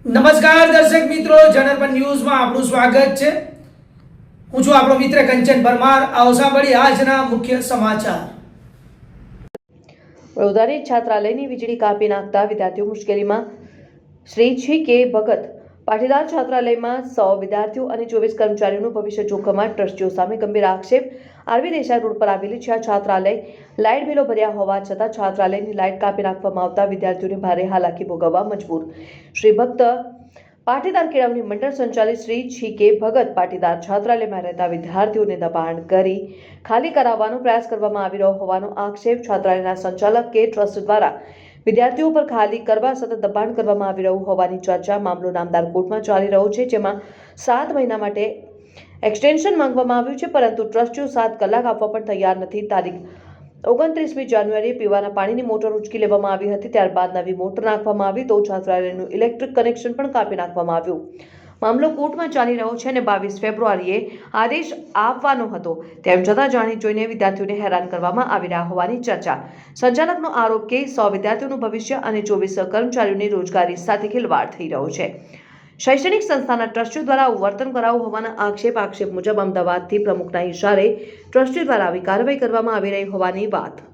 નમસ્કાર દર્શક મિત્રો, જનરપન ન્યૂઝમાં આપનું સ્વાગત છે। હું છું આપણો મિત્ર કંચન પરમાર। આવો સાંભળીએ આજના મુખ્ય સમાચાર। વડોદરાની છાત્રાલયની વીજળી કાપી નાખતા વિદ્યાર્થીઓ મુશ્કેલીમાં। શ્રી જી કે ભગત પાટીદાર છાત્રાલયમાં 100 વિદ્યાર્થીઓ અને 24 કર્મચારીઓનું ભવિષ્ય જોખમમાં। ટ્રસ્ટીઓ સામે ગંભીર આક્ષેપ। આરવી દેસાઈ રોડ પર આવેલી છે આ છાત્રાલય। લાઇટ બિલો ભર્યા હોવા છતાં છાત્રાલયની લાઇટ કાપી નાખવામાં આવતા વિદ્યાર્થીઓને ભારે હાલાકી ભોગવવા મજબૂર। શ્રી ભક્ત પાટીદાર કેળવણી મંડળ સંચાલિત શ્રી જી કે ભગત પાટીદાર છાત્રાલયમાં રહેતા વિદ્યાર્થીઓને દબાણ કરી ખાલી કરાવવાનો પ્રયાસ કરવામાં આવી રહ્યો હોવાનો આક્ષેપ। છાત્રાલયના સંચાલક કે ટ્રસ્ટ દ્વારા વિદ્યાર્થીઓ પર ખાલી કરવા સતત દબાણ કરવામાં આવી રહ્યું હોવાની ચર્ચા। મામલો નામદાર કોર્ટમાં ચાલી રહ્યો છે, જેમાં 7 મહિના માટે એક્સટેન્શન માંગવામાં આવ્યું છે, પરંતુ ટ્રસ્ટીઓ 7 કલાક આપવા પણ તૈયાર નથી। તારીખ 29મી જાન્યુઆરીએ પીવાના પાણીની મોટર ઉંચકી લેવામાં આવી હતી, ત્યારબાદ નવી મોટર નાખવામાં આવી તો છાત્રાલયનું ઇલેક્ટ્રિક કનેક્શન પણ કાપી નાખવામાં આવ્યું। મામલો કોર્ટમાં ચાલી રહ્યો છે અને 22 ફેબ્રુઆરીએ આદેશ આપવાનો હતો, તેમ છતાં જાણી જોઈને વિદ્યાર્થીઓને હેરાન કરવામાં આવી રહ્યા હોવાની ચર્ચા। સંચાલકનો આરોપ કે 100 વિદ્યાર્થીઓનું ભવિષ્ય અને 24 કર્મચારીઓની રોજગારી સાથે ખેલવાડ થઈ રહ્યો છે। શૈક્ષણિક સંસ્થાના ટ્રસ્ટીઓ દ્વારા આવું વર્તન કરાયું હોવાના આક્ષેપ મુજબ અમદાવાદથી પ્રમુખના ઇશારે ટ્રસ્ટીઓ દ્વારા આવી કાર્યવાહી કરવામાં આવી રહી હોવાની વાત।